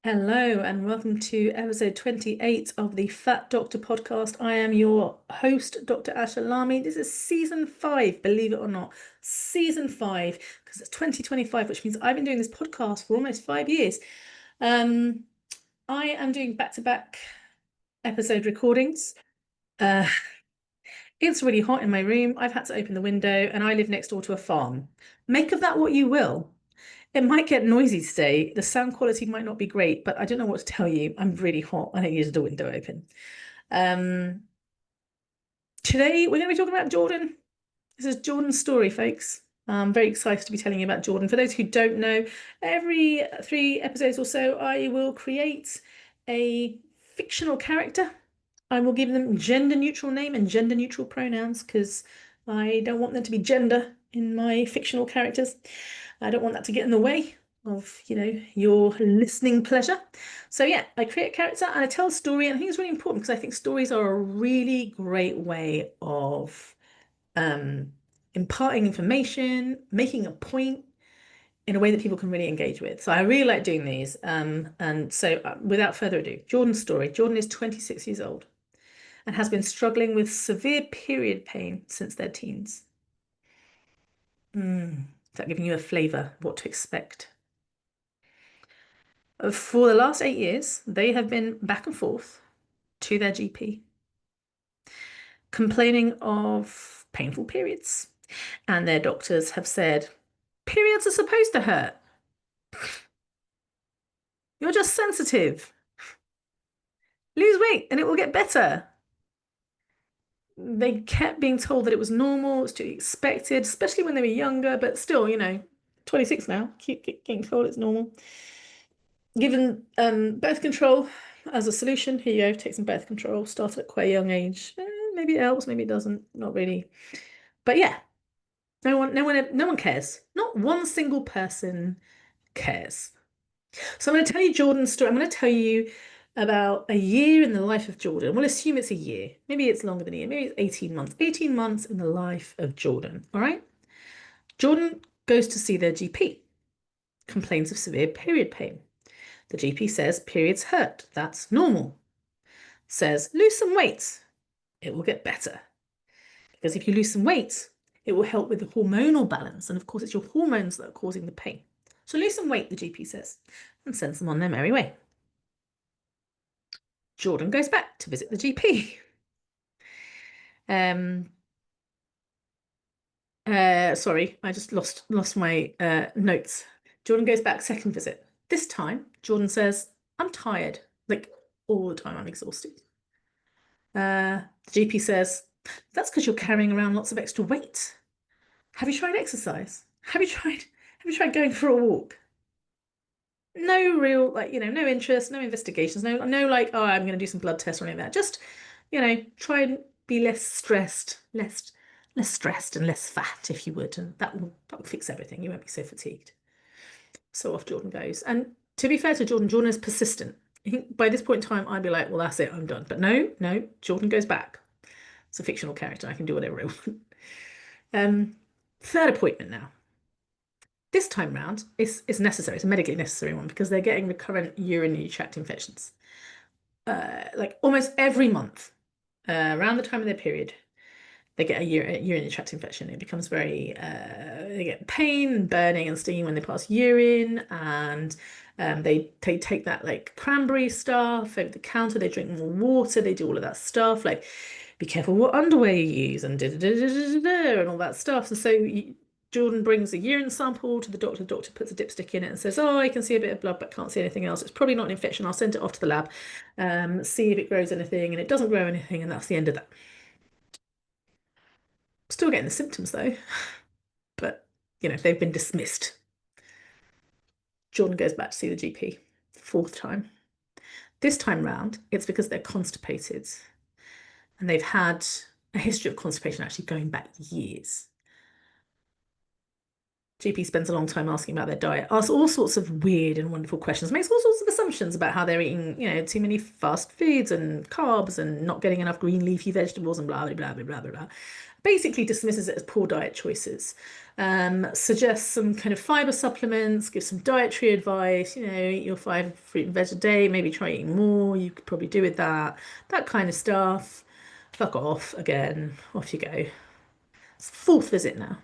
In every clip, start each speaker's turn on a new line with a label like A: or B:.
A: Hello and welcome to episode 28 of the Fat Doctor podcast. I am your host, Dr. Asha Lamy. This is season 5, believe it or not. Season 5, because it's 2025, which means I've been doing this podcast for almost 5 years. Um, I am doing back-to-back episode recordings. Uh, it's really hot in my room. I've had to open the window and I live next door to a farm. Make of that what you will. It might get noisy today. The sound quality might not be great, but I don't know what to tell you. I'm really hot. I don't use the window open. Um, Today we're going to be talking about Jordan. This is Jordan's story, folks. I'm very excited to be telling you about Jordan. For those who don't know, every 3 episodes or so, I will create a fictional character. I will give them gender neutral name and gender neutral pronouns because I don't want them to be gender in my fictional characters. I don't want that to get in the way of, your listening pleasure. So yeah, I create a character and I tell a story, and I think it's really important because I think stories are a really great way of imparting information, making a point in a way that people can really engage with. So I really like doing these. And so without further ado, Jordan's story. Jordan is 26 years old and has been struggling with severe period pain since their teens. Is that giving you a flavour of what to expect? For the last 8 years, they have been back and forth to their GP, complaining of painful periods. And their doctors have said, periods are supposed to hurt. You're just sensitive. Lose weight and it will get better. They kept being told that it was normal, it's to be expected, especially when they were younger, but still, 26 now, keep getting told it's normal. Given birth control as a solution, here you go, take some birth control, started at quite a young age. Maybe it helps, maybe it doesn't, not really. But yeah, no one cares. Not one single person cares. So I'm going to tell you Jordan's story. I'm going to tell you about a year in the life of Jordan. We'll assume it's a year. Maybe it's longer than a year. Maybe it's 18 months. 18 months in the life of Jordan. All right. Jordan goes to see their GP, complains of severe period pain. The GP says periods hurt. That's normal. Says lose some weight. It will get better. Because if you lose some weight, it will help with the hormonal balance. And of course, it's your hormones that are causing the pain. So lose some weight, the GP says, and sends them on their merry way. Jordan goes back to visit the GP. Sorry, I just lost my notes. Jordan goes back second visit. This time, Jordan says, I'm tired. Like all the time, I'm exhausted. The GP says, that's because you're carrying around lots of extra weight. Have you tried exercise? Have you tried going for a walk? No real, no interest, no investigations, no like, oh, I'm going to do some blood tests or anything like that. Just, try and be less stressed, less stressed and less fat, if you would, and that will fix everything. You won't be so fatigued. So off Jordan goes. And to be fair to Jordan, Jordan is persistent. I think by this point in time, I'd be like, well, that's it, I'm done. But no, Jordan goes back. It's a fictional character. I can do whatever I want. Third appointment now. This time round, it's necessary. It's a medically necessary one because they're getting recurrent urinary tract infections. Like almost every month, around the time of their period, they get a urinary tract infection. It becomes they get pain and burning and stinging when they pass urine, and they take that like cranberry stuff over the counter. They drink more water. They do all of that stuff. Like, be careful what underwear you use and and all that stuff. And so Jordan brings a urine sample to the doctor. The doctor puts a dipstick in it and says, "Oh, I can see a bit of blood, but can't see anything else. It's probably not an infection. I'll send it off to the lab, see if it grows anything." And it doesn't grow anything, and that's the end of that. Still getting the symptoms though, but they've been dismissed. Jordan goes back to see the GP, fourth time. This time round, it's because they're constipated, and they've had a history of constipation actually going back years. GP spends a long time asking about their diet, asks all sorts of weird and wonderful questions, makes all sorts of assumptions about how they're eating, too many fast foods and carbs and not getting enough green leafy vegetables and blah, blah, blah, blah, blah, blah. basically dismisses it as poor diet choices. Suggests some kind of fiber supplements, gives some dietary advice, eat your five fruit and veg a day, maybe try eating more, you could probably do with that, that kind of stuff. Fuck off again, off you go. It's the fourth visit now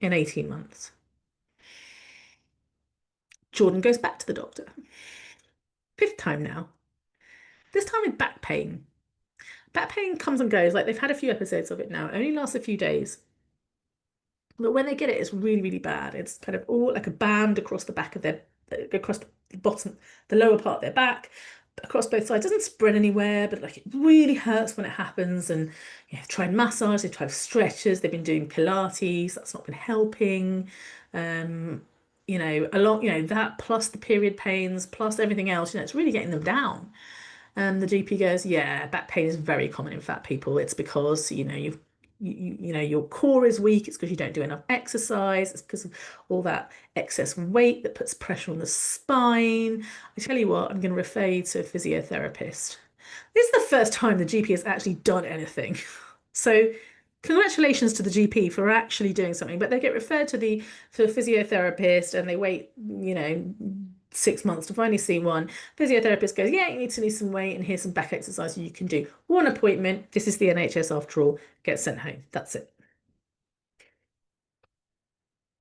A: in 18 months. Jordan goes back to the doctor. Fifth time now. This time with back pain. Back pain comes and goes. Like they've had a few episodes of it now. It only lasts a few days. But when they get it, it's really, really bad. It's kind of all like a band across the back of across the bottom, the lower part of their back, across both sides. It doesn't spread anywhere, but like it really hurts when it happens. And they've tried massage, they've tried stretches, they've been doing Pilates. That's not been helping. Um, that plus the period pains, plus everything else, it's really getting them down. And the GP goes, yeah, back pain is very common in fat people. It's because, your core is weak. It's because you don't do enough exercise. It's because of all that excess weight that puts pressure on the spine. I tell you what, I'm going to refer you to a physiotherapist. This is the first time the GP has actually done anything. So congratulations to the GP for actually doing something, but they get referred to a physiotherapist and they wait, 6 months to finally see one. Physiotherapist goes, yeah, you need to lose some weight and here's some back exercises you can do. One appointment. This is the NHS after all. Get sent home. That's it.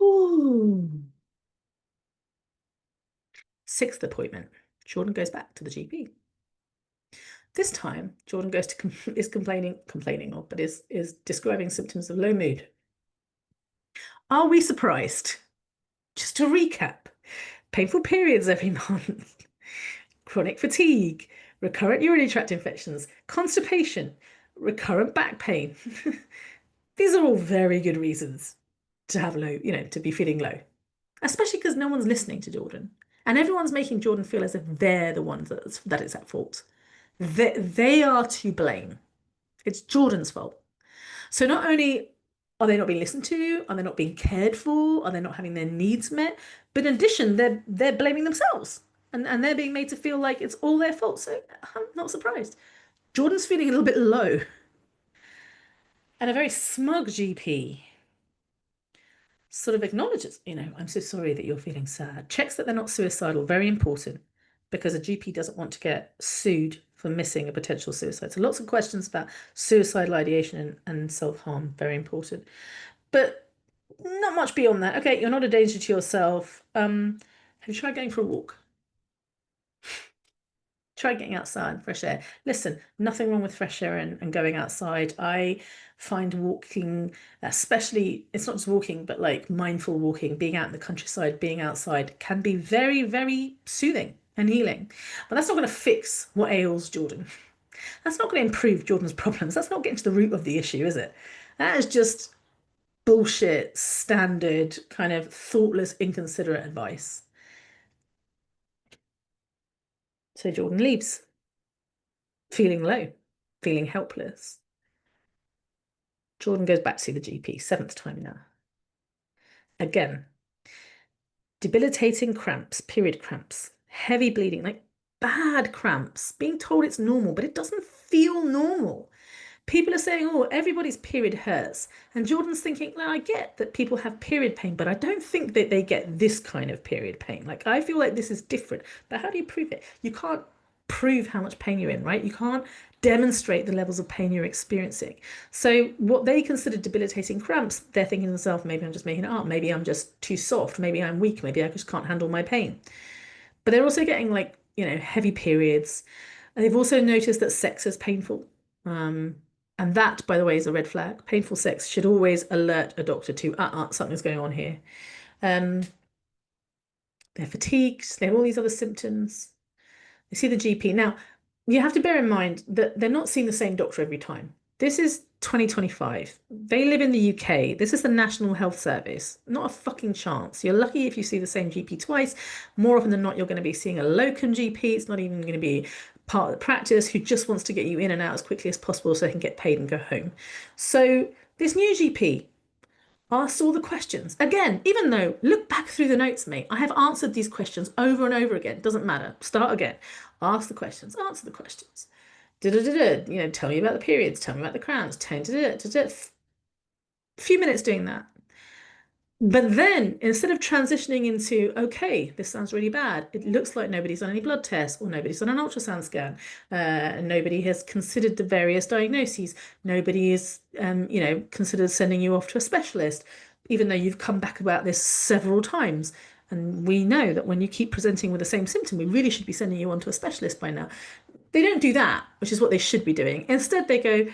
A: Ooh. Sixth appointment. Jordan goes back to the GP. This time, Jordan goes to is complaining of, but is describing symptoms of low mood. Are we surprised? Just to recap, painful periods every month, chronic fatigue, recurrent urinary tract infections, constipation, recurrent back pain. These are all very good reasons to have low, to be feeling low, especially because no one's listening to Jordan. And everyone's making Jordan feel as if they're the ones that it's at fault. They are to blame. It's Jordan's fault. So not only are they not being listened to, are they not being cared for, are they not having their needs met, but in addition, they're blaming themselves. And they're being made to feel like it's all their fault. So I'm not surprised. Jordan's feeling a little bit low. And a very smug GP sort of acknowledges, I'm so sorry that you're feeling sad. Checks that they're not suicidal, very important, because a GP doesn't want to get sued for missing a potential suicide. So lots of questions about suicidal ideation and self-harm, very important. But not much beyond that. Okay, you're not a danger to yourself. Have you tried going for a walk? Try getting outside, fresh air. Listen, nothing wrong with fresh air and going outside. I find walking, especially, it's not just walking, but like mindful walking, being out in the countryside, being outside can be very, very soothing and healing. But that's not going to fix what ails Jordan. That's not going to improve Jordan's problems. That's not getting to the root of the issue, is it? That is just bullshit, standard, kind of thoughtless, inconsiderate advice. So Jordan leaves, feeling low, feeling helpless. Jordan goes back to see the GP, seventh time now. Again, debilitating cramps, period cramps, heavy bleeding, like bad cramps, being told it's normal, but it doesn't feel normal. People are saying, oh, everybody's period hurts. And Jordan's thinking, no, I get that people have period pain, but I don't think that they get this kind of period pain. Like, I feel like this is different. But how do you prove it? You can't prove how much pain you're in, right? You can't demonstrate the levels of pain you're experiencing. So what they consider debilitating cramps, they're thinking to themselves, maybe I'm just making it up. Maybe I'm just too soft. Maybe I'm weak. Maybe I just can't handle my pain. But they're also getting like, heavy periods. And they've also noticed that sex is painful. And that, by the way, is a red flag. Painful sex should always alert a doctor to, something's going on here. Um, they're fatigued. They have all these other symptoms. They see the GP. Now, you have to bear in mind that they're not seeing the same doctor every time. This is 2025. They live in the UK. This is the National Health Service. Not a fucking chance. You're lucky if you see the same GP twice. More often than not, you're going to be seeing a locum GP. It's not even going to be part of the practice who just wants to get you in and out as quickly as possible so they can get paid and go home. So this new GP asked all the questions. Again, even though, look back through the notes, mate. I have answered these questions over and over again. Doesn't matter. Start again. Ask the questions. Answer the questions. Tell me about the periods. Tell me about the crowns. few minutes doing that. But then instead of transitioning into, okay, this sounds really bad, it looks like nobody's done any blood tests or nobody's done an ultrasound scan. Nobody has considered the various diagnoses. Nobody is, considered sending you off to a specialist, even though you've come back about this several times. And we know that when you keep presenting with the same symptom, we really should be sending you on to a specialist by now. They don't do that, which is what they should be doing. Instead, they go,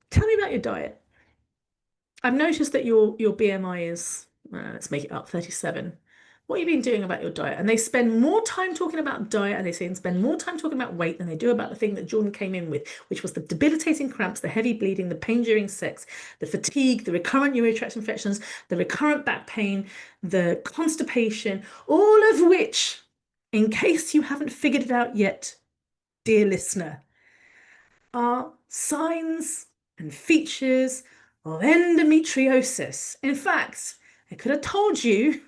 A: tell me about your diet. I've noticed that your BMI is, let's make it up, 37. What have you been doing about your diet? And they spend more time talking about diet and they say and spend more time talking about weight than they do about the thing that Jordan came in with, which was the debilitating cramps, the heavy bleeding, the pain during sex, the fatigue, the recurrent urinary tract infections, the recurrent back pain, the constipation, all of which, in case you haven't figured it out yet, dear listener, are signs and features of endometriosis. In fact, I could have told you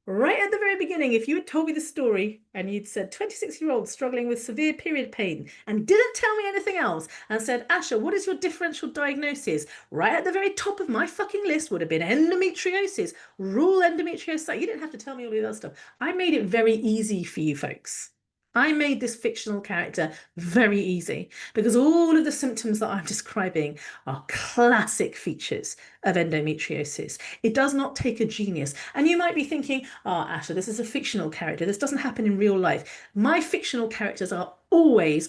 A: right at the very beginning, if you had told me the story and you'd said 26-year-old struggling with severe period pain and didn't tell me anything else and said, Asha, what is your differential diagnosis? Right at the very top of my fucking list would have been endometriosis, rule endometriosis. You didn't have to tell me all of that stuff. I made it very easy for you folks. I made this fictional character very easy because all of the symptoms that I'm describing are classic features of endometriosis. It does not take a genius. And you might be thinking, oh, Asha, this is a fictional character. This doesn't happen in real life. My fictional characters are always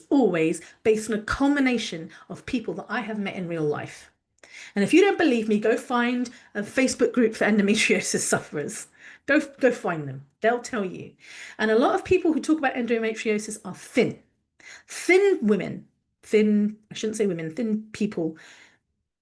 A: based on a culmination of people that I have met in real life. And if you don't believe me, go find a Facebook group for endometriosis sufferers. Go find them. They'll tell you. And a lot of people who talk about endometriosis are thin. Thin women, I shouldn't say women, thin people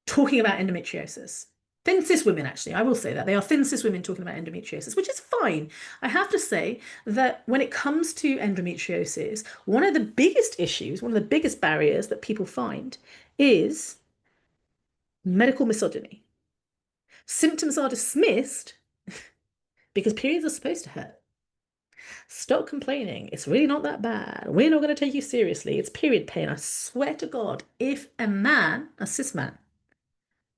A: talking about endometriosis. Thin cis women, actually, I will say that. They are thin cis women talking about endometriosis, which is fine. I have to say that when it comes to endometriosis, one of the biggest issues, one of the biggest barriers that people find is medical misogyny. Symptoms are dismissed because periods are supposed to hurt. Stop complaining. It's really not that bad. We're not going to take you seriously. It's period pain. I swear to God, if a man, a cis man,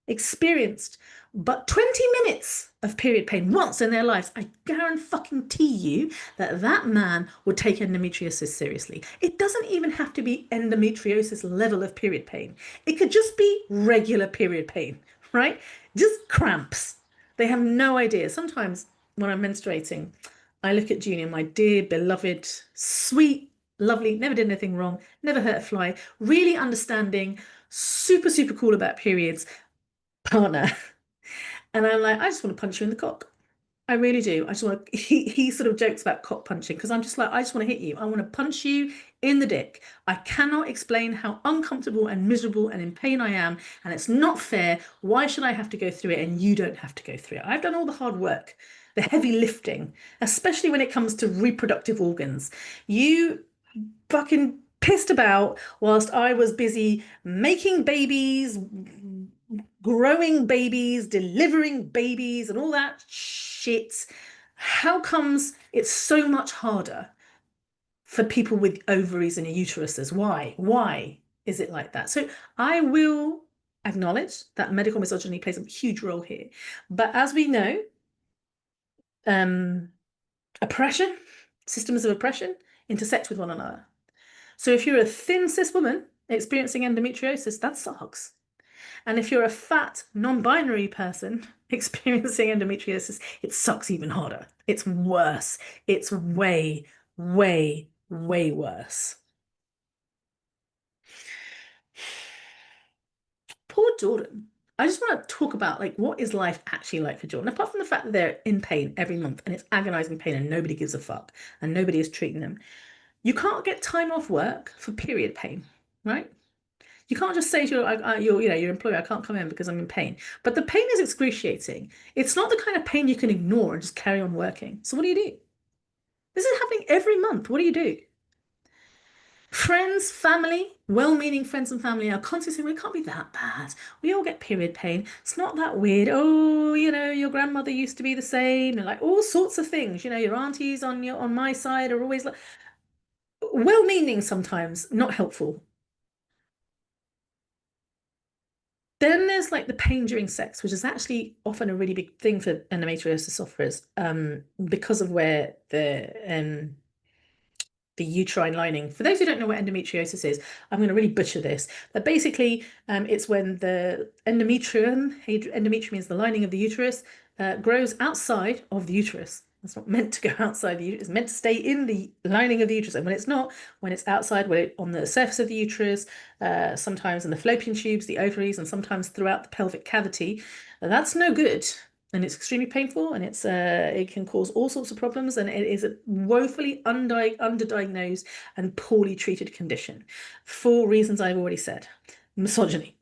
A: experienced but 20 minutes of period pain once in their lives, I guarantee you that that man would take endometriosis seriously. It doesn't even have to be endometriosis level of period pain. It could just be regular period pain, right? Just cramps. They have no idea. Sometimes when I'm menstruating, I look at Junior, my dear, beloved, sweet, lovely, never did anything wrong, never hurt a fly, really understanding, super cool about periods partner. And I'm like, I just want to punch you in the cock. I really do. I just want to, he sort of jokes about cock punching because I'm just like, I just want to hit you. I want to punch you in the dick. I cannot explain how uncomfortable and miserable and in pain I am. And it's not fair. Why should I have to go through it and you don't have to go through it? I've done all the hard work, the heavy lifting, especially when it comes to reproductive organs. You fucking pissed about whilst I was busy making babies, growing babies, delivering babies, and all that shit. How comes it's so much harder for people with ovaries and uteruses? Why? Why is it like that? So I will acknowledge that medical misogyny plays a huge role here. But as we know, um, oppression, systems of oppression intersect with one another. So if you're a thin cis woman experiencing endometriosis, that sucks. And if you're a fat, non-binary person experiencing endometriosis, it sucks even harder. It's worse. It's way worse. Poor Jordan. I just want to talk about like what is life actually like for Jordan, apart from the fact that they're in pain every month and it's agonizing pain and nobody gives a fuck and nobody is treating them. You can't get time off work for period pain, right? You can't just say to your employer, I can't come in because I'm in pain. But the pain is excruciating. It's not the kind of pain you can ignore and just carry on working. So what do you do? This is happening every month. What do you do? Friends, family, well-meaning friends and family are constantly saying, well, it can't be that bad. We all get period pain. It's not that weird. Oh, your grandmother used to be the same, and like all sorts of things. Your aunties on my side are always like well-meaning sometimes, not helpful. Then there's like the pain during sex, which is actually often a really big thing for endometriosis sufferers, because of where the uterine lining. For those who don't know what endometriosis is, I'm going to really butcher this. But basically, it's when the endometrium means the lining of the uterus, grows outside of the uterus. It's not meant to go outside the uterus. It's meant to stay in the lining of the uterus. And when it's not, when it's outside, on the surface of the uterus, sometimes in the fallopian tubes, the ovaries, and sometimes throughout the pelvic cavity, that's no good. And it's extremely painful, and it can cause all sorts of problems, and it is a woefully underdiagnosed and poorly treated condition for reasons I've already said. Misogyny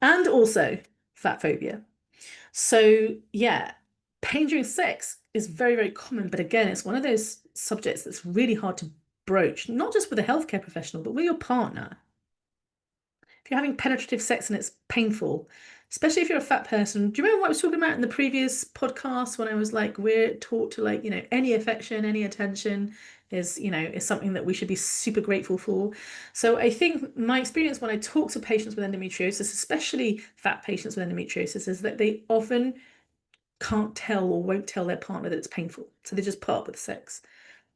A: and also fatphobia. So yeah, pain during sex is very, very common, but again, it's one of those subjects that's really hard to broach, not just with a healthcare professional, but with your partner. If you're having penetrative sex and it's painful, especially if you're a fat person. Do you remember what I was talking about in the previous podcast when I was like, we're taught to like, any affection, any attention is something that we should be super grateful for. So I think my experience when I talk to patients with endometriosis, especially fat patients with endometriosis, is that they often can't tell or won't tell their partner that it's painful. So they just put up with sex,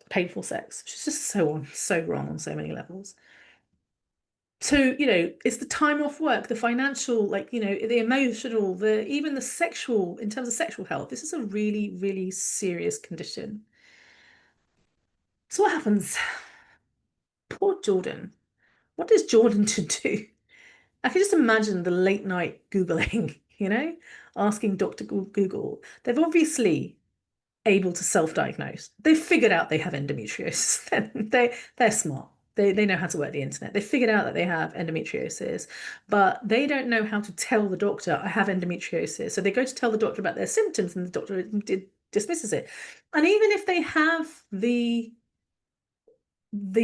A: painful sex, which is just so wrong on so many levels. So, it's the time off work, the financial, like, the emotional, even the sexual, in terms of sexual health. This is a really, really serious condition. So what happens? Poor Jordan. What is Jordan to do? I can just imagine the late night Googling, asking Dr. Google. They've obviously able to self-diagnose. They've figured out they have endometriosis. They're smart. They know how to work the internet. They figured out that they have endometriosis, but they don't know how to tell the doctor, I have endometriosis. So they go to tell the doctor about their symptoms, and the doctor dismisses it. And even if they have the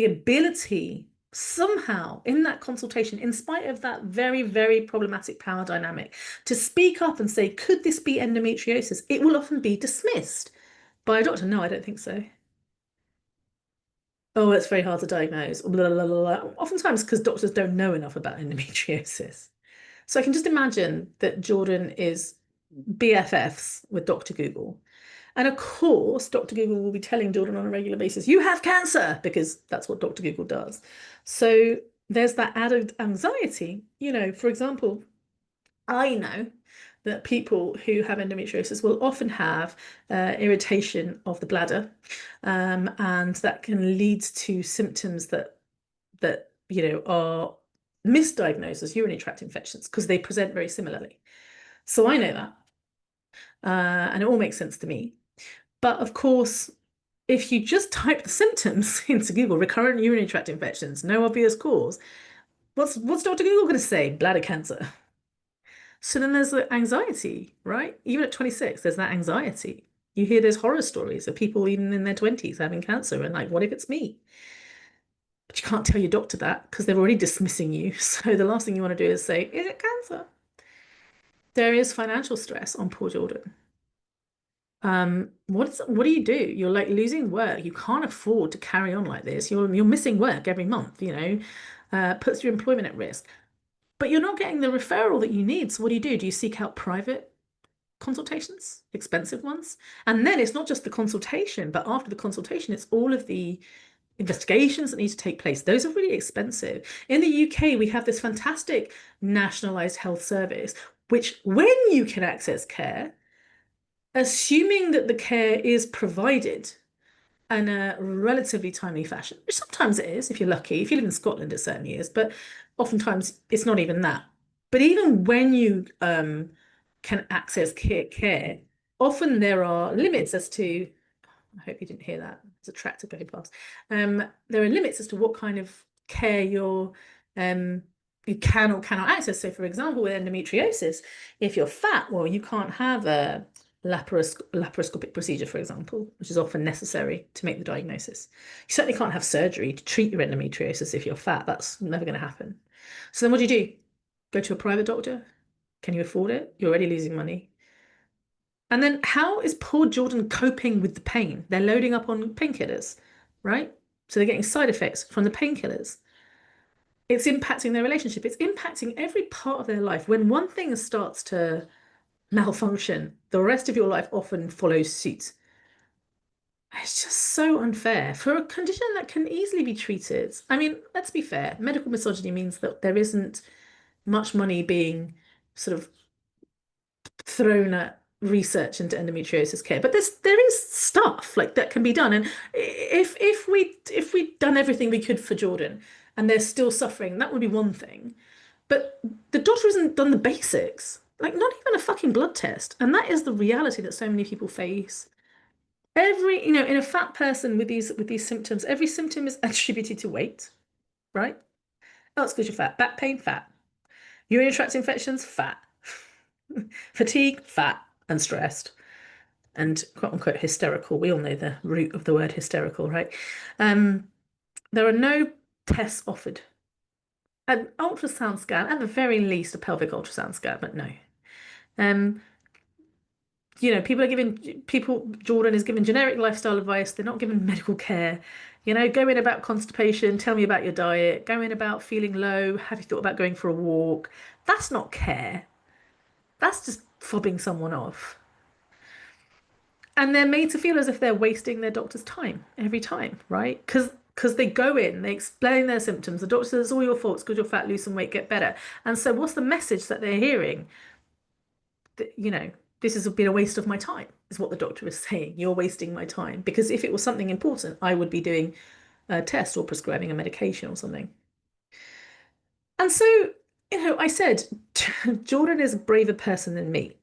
A: ability somehow in that consultation, in spite of that very, very problematic power dynamic, to speak up and say, could this be endometriosis? It will often be dismissed by a doctor. No, I don't think so. Oh, it's very hard to diagnose. Blah, blah, blah, blah. Oftentimes because doctors don't know enough about endometriosis. So I can just imagine that Jordan is BFFs with Dr. Google. And of course, Dr. Google will be telling Jordan on a regular basis, you have cancer, because that's what Dr. Google does. So there's that added anxiety. For example, I know that people who have endometriosis will often have irritation of the bladder, and that can lead to symptoms that are misdiagnosed as urinary tract infections because they present very similarly. So I know that, and it all makes sense to me. But of course, if you just type the symptoms into Google, recurrent urinary tract infections, no obvious cause, what's Dr. Google going to say? Bladder cancer. So then there's the anxiety, right? Even at 26, there's that anxiety. You hear those horror stories of people even in their 20s having cancer and like, what if it's me? But you can't tell your doctor that because they're already dismissing you. So the last thing you want to do is say, is it cancer? There is financial stress on poor Jordan. What do you do? You're like losing work. You can't afford to carry on like this. You're missing work every month, puts your employment at risk. But you're not getting the referral that you need. So what do you do? Do you seek out private consultations, expensive ones? And then it's not just the consultation, but after the consultation, it's all of the investigations that need to take place. Those are really expensive. In the UK, we have this fantastic nationalized health service, which when you can access care, assuming that the care is provided in a relatively timely fashion, which sometimes it is if you're lucky. If you live in Scotland, it certainly is, but oftentimes it's not even that. But even when you can access care, often there are limits as to, I hope you didn't hear that. It's a tractor going past. There are limits as to what kind of care um, you can or cannot access. So, for example, with endometriosis, if you're fat, well, you can't have a laparoscopic procedure, for example, which is often necessary to make the diagnosis. You certainly can't have surgery to treat your endometriosis if you're fat. That's never going to happen. So then what do? Go to a private doctor? Can you afford it? You're already losing money. And then how is poor Jordan coping with the pain? They're loading up on painkillers, right? So they're getting side effects from the painkillers. It's impacting their relationship. It's impacting every part of their life. When one thing starts to malfunction, the rest of your life often follows suit. It's just so unfair for a condition that can easily be treated. I mean, let's be fair. Medical misogyny means that there isn't much money being sort of thrown at research into endometriosis care, but there is stuff like that can be done. And if we'd done everything we could for Jordan and they're still suffering, that would be one thing. But the doctor hasn't done the basics, like not even a fucking blood test, and that is the reality that so many people face. Every, in a fat person with these symptoms, every symptom is attributed to weight, right? Oh, it's because you're fat. Back pain, fat. Urinary tract infections, fat. Fatigue, fat, and stressed, and quote unquote hysterical. We all know the root of the word hysterical, right? Um, there are no tests offered. An ultrasound scan, at the very least, a pelvic ultrasound scan, but no. Um, Jordan is given generic lifestyle advice. They're not given medical care. Go in about constipation, tell me about your diet, go in about feeling low, have you thought about going for a walk? That's not care. That's just fobbing someone off. And they're made to feel as if they're wasting their doctor's time every time, right? Because they go in, they explain their symptoms. The doctor says it's all your fault, it's because you're fat, lose some weight, get better. And so what's the message that they're hearing? That, this has been a waste of my time, is what the doctor is saying. You're wasting my time. Because if it was something important, I would be doing a test or prescribing a medication or something. And so, I said, Jordan is a braver person than me.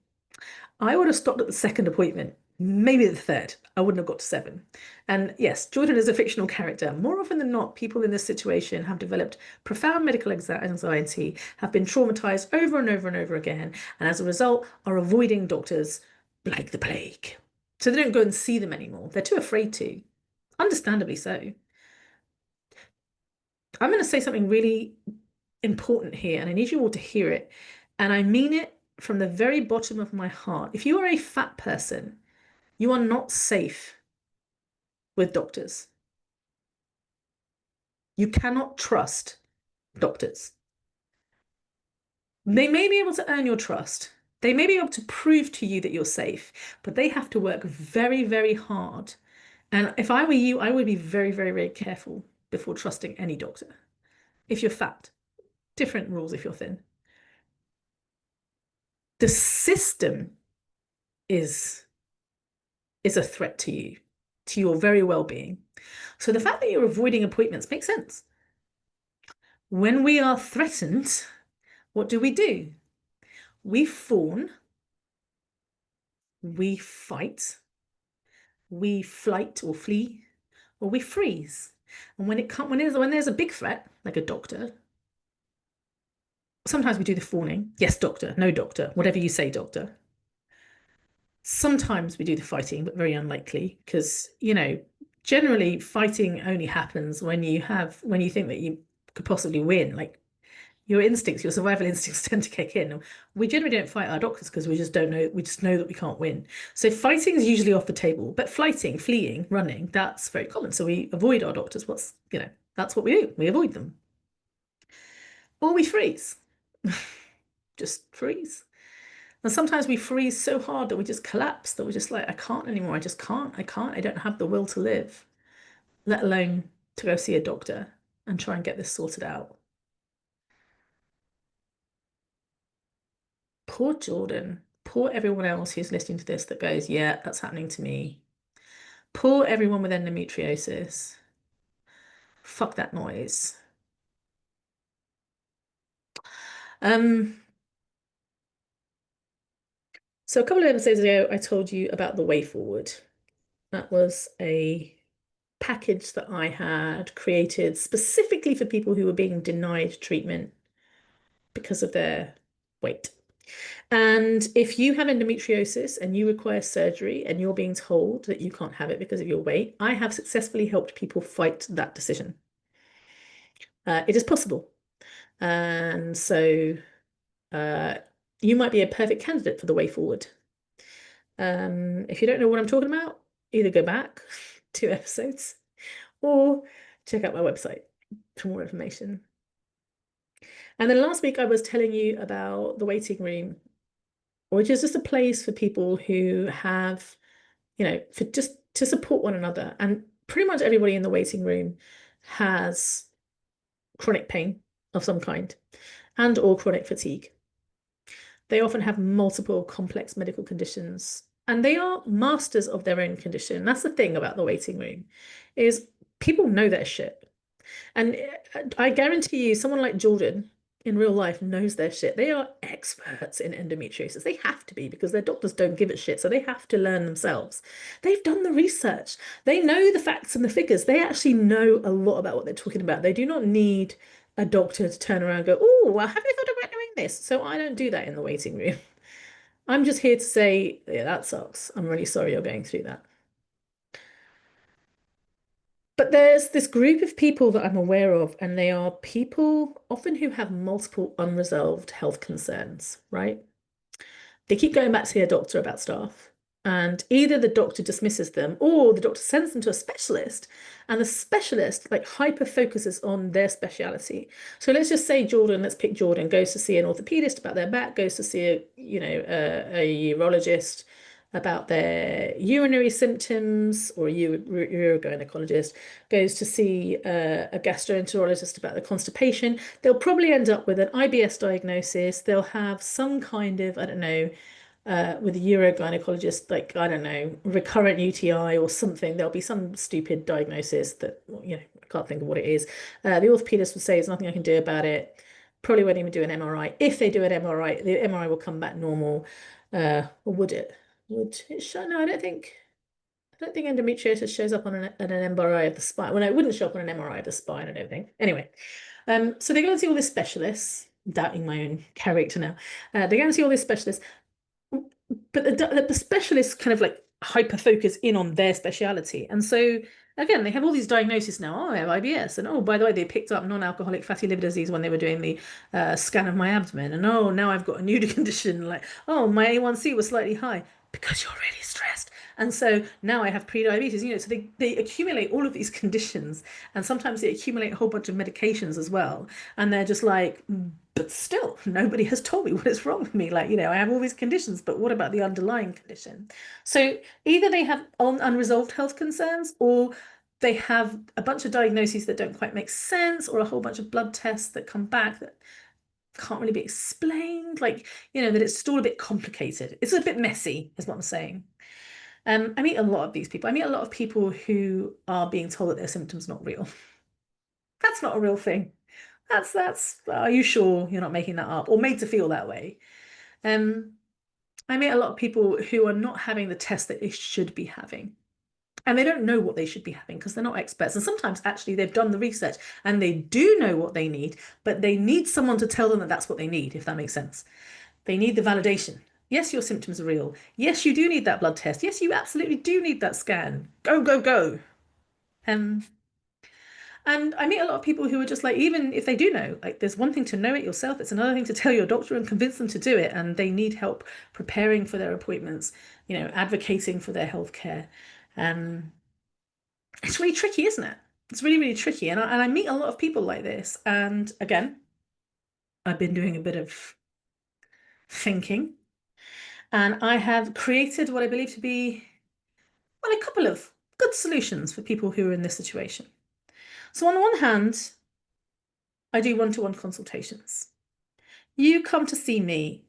A: I would have stopped at the second appointment, maybe the third. I wouldn't have got to seven. And yes, Jordan is a fictional character. More often than not, people in this situation have developed profound medical anxiety, have been traumatized over and over and over again, and as a result, are avoiding doctors like the plague. So they don't go and see them anymore. They're too afraid to. Understandably so. I'm going to say something really important here, and I need you all to hear it. And I mean it from the very bottom of my heart. If you are a fat person, you are not safe with doctors. You cannot trust doctors. They may be able to earn your trust. They may be able to prove to you that you're safe, but they have to work very, very hard. And if I were you, I would be very, very, very careful before trusting any doctor. If you're fat, different rules if you're thin. The system is a threat to you, to your very well-being. So the fact that you're avoiding appointments makes sense. When we are threatened, what do? We fawn, we fight, we flight or flee, or we freeze. And when there's a big threat, like a doctor, sometimes we do the fawning. Yes, doctor, no doctor, whatever you say, doctor. Sometimes we do the fighting, but very unlikely because, generally fighting only happens when you think that you could possibly win. Like your survival instincts tend to kick in. We generally don't fight our doctors because we just don't know, we just know that we can't win. So fighting is usually off the table, but fleeing, running, that's very common. So we avoid our doctors. That's what we do. We avoid them. Or we freeze. Just freeze. And sometimes we freeze so hard that we just collapse, that we're just like, I can't anymore. I just can't. I don't have the will to live, let alone to go see a doctor and try and get this sorted out. Poor Jordan. Poor everyone else who's listening to this that goes, yeah, that's happening to me. Poor everyone with endometriosis. Fuck that noise. Um, so a couple of episodes ago, I told you about the way forward. That was a package that I had created specifically for people who were being denied treatment because of their weight. And if you have endometriosis and you require surgery and you're being told that you can't have it because of your weight, I have successfully helped people fight that decision. It is possible. And so uh, you might be a perfect candidate for the way forward. If you don't know what I'm talking about, either go back 2 episodes or check out my website for more information. And then last week I was telling you about the waiting room, which is just a place for people who have, for just to support one another. And pretty much everybody in the waiting room has chronic pain of some kind and or chronic fatigue. They often have multiple complex medical conditions and they are masters of their own condition. That's the thing about the waiting room is people know their shit. And I guarantee you, someone like Jordan in real life knows their shit. They are experts in endometriosis. They have to be because their doctors don't give a shit. So they have to learn themselves. They've done the research. They know the facts and the figures. They actually know a lot about what they're talking about. They do not need a doctor to turn around and go, oh, well, have you thought about doing this? So I don't do that in the waiting room. I'm just here to say, yeah, that sucks. I'm really sorry you're going through that. But there's this group of people that I'm aware of, and they are people often who have multiple unresolved health concerns, right? They keep going back to their doctor about stuff, and either the doctor dismisses them or the doctor sends them to a specialist, and the specialist like hyper focuses on their speciality. So let's just say Jordan, let's pick Jordan, goes to see an orthopedist about their back, goes to see a urologist about their urinary symptoms, or a urogynecologist goes to see a gastroenterologist about the constipation. They'll probably end up with an IBS diagnosis. They'll have some kind of, I don't know, with a urogynecologist, like, I don't know, recurrent UTI or something. There'll be some stupid diagnosis that, I can't think of what it is. The orthopedist would say there's nothing I can do about it. Probably won't even do an MRI. If they do an MRI, the MRI will come back normal. Or would it? Would it show? No, I don't think endometriosis shows up on an MRI of the spine. Well, no, it wouldn't show up on an MRI of the spine, I don't think. Anyway, so they go and see all these specialists, doubting my own character now. They go and see all these specialists, but the specialists kind of like hyper focus in on their speciality. And so again, they have all these diagnoses now. Oh, I have IBS. And oh, by the way, they picked up non-alcoholic fatty liver disease when they were doing the scan of my abdomen. And oh, now I've got a new condition. Like, oh, my A1C was slightly high because you're really stressed. And so now I have pre-diabetes, so they accumulate all of these conditions and sometimes they accumulate a whole bunch of medications as well. And they're just like, but still, nobody has told me what is wrong with me. Like, I have all these conditions, but what about the underlying condition? So either they have unresolved health concerns or they have a bunch of diagnoses that don't quite make sense or a whole bunch of blood tests that come back that can't really be explained. Like, that it's still a bit complicated. It's a bit messy, is what I'm saying. I meet a lot of these people. I meet a lot of people who are being told that their symptoms not real. That's not a real thing. Are you sure you're not making that up or made to feel that way? Um, I meet a lot of people who are not having the test that they should be having. And they don't know what they should be having because they're not experts. And sometimes actually they've done the research and they do know what they need, but they need someone to tell them that that's what they need, if that makes sense. They need the validation. Yes, your symptoms are real. Yes, you do need that blood test. Yes, you absolutely do need that scan. Go, go, go. Um, and I meet a lot of people who are just like, even if they do know, like there's one thing to know it yourself, it's another thing to tell your doctor and convince them to do it. And they need help preparing for their appointments, advocating for their healthcare. Um, it's really tricky, isn't it? It's really, really tricky. And I meet a lot of people like this. And again, I've been doing a bit of thinking and I have created what I believe to be, well, a couple of good solutions for people who are in this situation. So on the one hand, I do one-to-one consultations. You come to see me.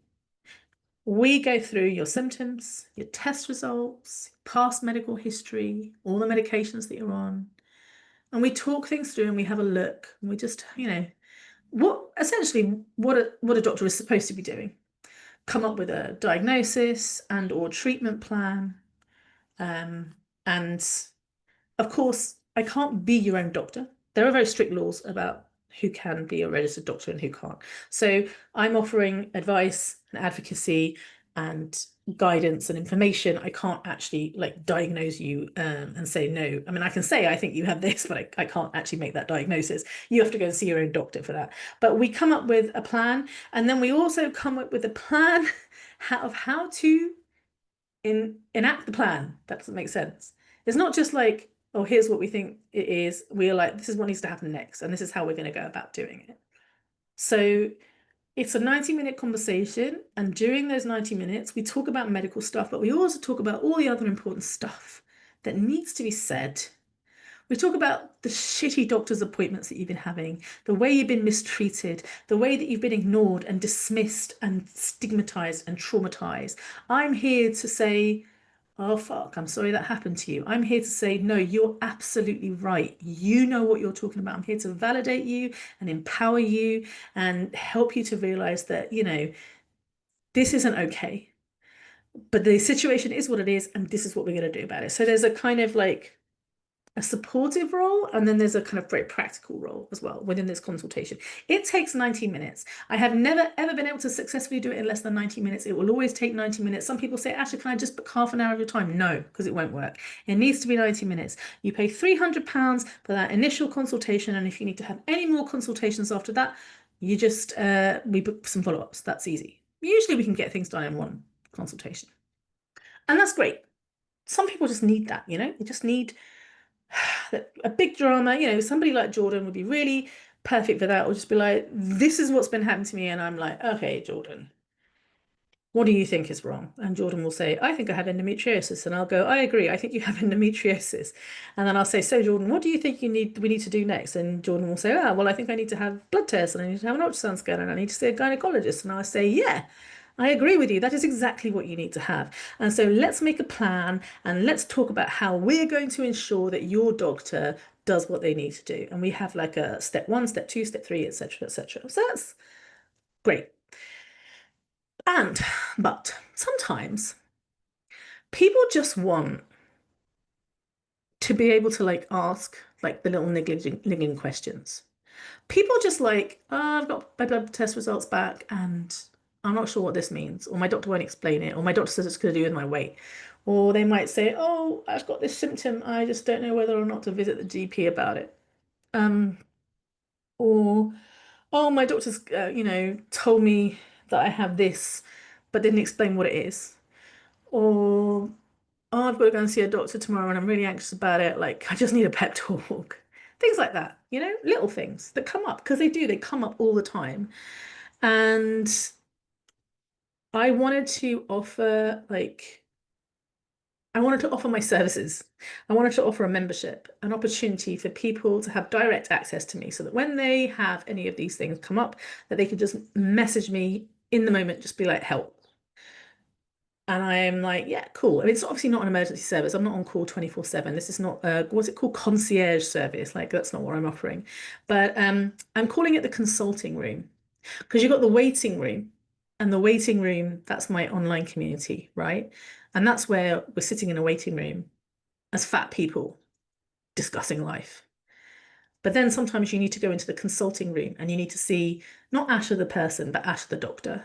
A: We go through your symptoms, your test results, past medical history, all the medications that you're on. And we talk things through and we have a look. And we just, what a doctor is supposed to be doing. Come up with a diagnosis and or treatment plan. And of course, I can't be your own doctor. There are very strict laws about who can be a registered doctor and who can't. So I'm offering advice and advocacy and guidance and information. I can't actually like diagnose you and say no. I mean, I can say I think you have this, but I can't actually make that diagnosis. You have to go and see your own doctor for that. But we come up with a plan, and then we also come up with a plan of how to enact the plan. That doesn't make sense. It's not just like, oh, here's what we think it is. We're like, this is what needs to happen next, and this is how we're going to go about doing it. So it's a 90-minute conversation, and during those 90 minutes, we talk about medical stuff, but we also talk about all the other important stuff that needs to be said. We talk about the shitty doctor's appointments that you've been having, the way you've been mistreated, the way that you've been ignored and dismissed and stigmatized and traumatized. I'm here to say, oh fuck, I'm sorry that happened to you. I'm here to say, no, you're absolutely right. You know what you're talking about. I'm here to validate you and empower you and help you to realize that, this isn't okay. But the situation is what it is, and this is what we're going to do about it. So there's a kind of like a supportive role, and then there's a kind of very practical role as well within this consultation. It takes 90 minutes. I have never ever been able to successfully do it in less than 90 minutes. It will always take 90 minutes. Some people say, Ashley, can I just book half an hour of your time? No, because it won't work. It needs to be 90 minutes. You pay £300 for that initial consultation, and if you need to have any more consultations after that, you just we book some follow-ups. That's easy. Usually we can get things done in one consultation, and that's great. Some people just need that, they just need a big drama. Somebody like Jordan would be really perfect for that, or just be like, this is what's been happening to me. And I'm like, okay, Jordan, what do you think is wrong? And Jordan will say, I think I have endometriosis. And I'll go, I agree, I think you have endometriosis. And then I'll say, so Jordan, what do you think we need to do next? And Jordan will say, well, I think I need to have blood tests and I need to have an ultrasound scan and I need to see a gynecologist. And I say, yeah, I agree with you. That is exactly what you need to have. And so let's make a plan and let's talk about how we're going to ensure that your doctor does what they need to do. And we have like a step 1, step 2, step 3, etc., etc. So that's great. But sometimes people just want to be able to like ask like the little niggling questions. People just like, oh, I've got my blood test results back and I'm not sure what this means, or my doctor won't explain it, or my doctor says it's going to do with my weight. Or they might say, oh, I've got this symptom, I just don't know whether or not to visit the GP about it. Um, or, oh, my doctor's, told me that I have this, but didn't explain what it is. Or, oh, I've got to go and see a doctor tomorrow and I'm really anxious about it. Like, I just need a pep talk. Things like that, little things that come up because they come up all the time. And I wanted to offer, I wanted to offer my services. I wanted to offer a membership, an opportunity for people to have direct access to me so that when they have any of these things come up, that they could just message me in the moment, just be like, help. And I am like, yeah, cool. I mean, it's obviously not an emergency service. I'm not on call 24/7. This is not what's it called? Concierge service. Like that's not what I'm offering. But I'm calling it the consulting room because you've got the waiting room, and the waiting room, that's my online community, right? And that's where we're sitting in a waiting room as fat people discussing life. But then sometimes you need to go into the consulting room and you need to see not Asha the person, but Asha the doctor.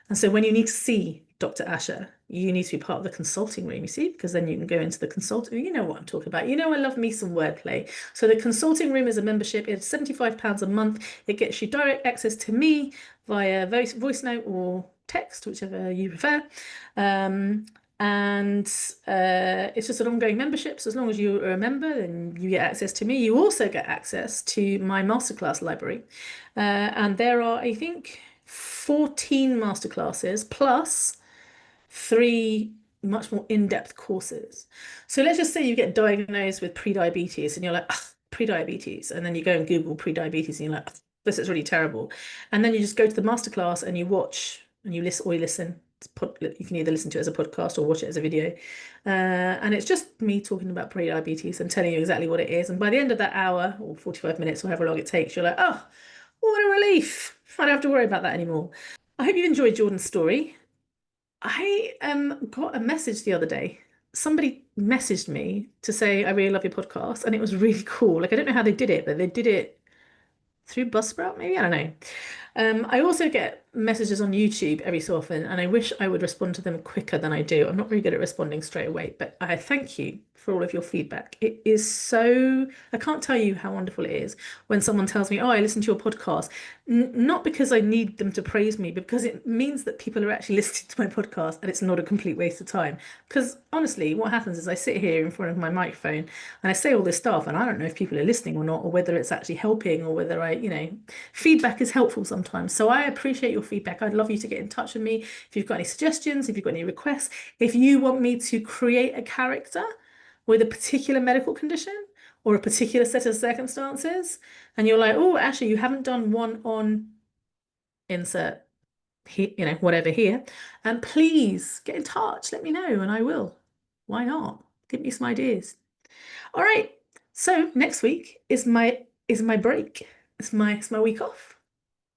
A: And so when you need to see Dr. Asher, you need to be part of the consulting room, you see, because then you can go into the consulting. You know what I'm talking about. I love me some wordplay. So the consulting room is a membership. It's £75 a month. It gets you direct access to me via voice note or text, whichever you prefer. And it's just an ongoing membership. So as long as you are a member, then you get access to me. You also get access to my masterclass library. And there are, I think, 14 masterclasses plus 3 much more in-depth courses. So let's just say you get diagnosed with pre-diabetes and you're like, pre-diabetes. And then you go and Google pre-diabetes and you're like, this is really terrible. And then you just go to the masterclass and you watch and you listen or you listen. You can either listen to it as a podcast or watch it as a video. And it's just me talking about pre-diabetes and telling you exactly what it is. And by the end of that hour or 45 minutes or however long it takes, you're like, oh, what a relief. I don't have to worry about that anymore. I hope you enjoyed Jordan's story. I got a message the other day. Somebody messaged me to say, I really love your podcast. And it was really cool. Like, I don't know how they did it, but they did it through Buzzsprout, maybe? I don't know. I also get messages on YouTube every so often, and I wish I would respond to them quicker than I do. I'm not very good at responding straight away, but I thank you for all of your feedback. It is so, I can't tell you how wonderful it is when someone tells me, "Oh, I listened to your podcast." Not because I need them to praise me, but because it means that people are actually listening to my podcast and it's not a complete waste of time. Because honestly, what happens is I sit here in front of my microphone and I say all this stuff, and I don't know if people are listening or not, or whether it's actually helping, or whether feedback is helpful sometimes. So I appreciate your feedback. I'd love you to get in touch with me if you've got any suggestions, if you've got any requests, if you want me to create a character with a particular medical condition or a particular set of circumstances, and you're like, oh, actually, you haven't done one on insert here, whatever here, and please get in touch, let me know, and I will. Why not? Give me some ideas. All right. So next week is my break. It's my week off.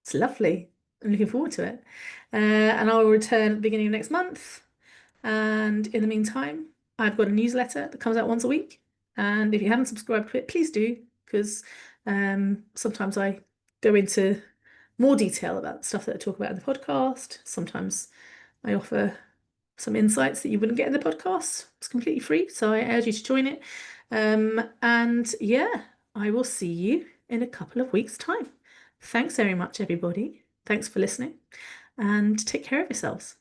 A: It's lovely. I'm looking forward to it. And I'll return at the beginning of next month. And in the meantime, I've got a newsletter that comes out once a week. And if you haven't subscribed to it, please do, because sometimes I go into more detail about stuff that I talk about in the podcast. Sometimes I offer some insights that you wouldn't get in the podcast. It's completely free, so I urge you to join it. And yeah, I will see you in a couple of weeks' time. Thanks very much, everybody. Thanks for listening, and take care of yourselves.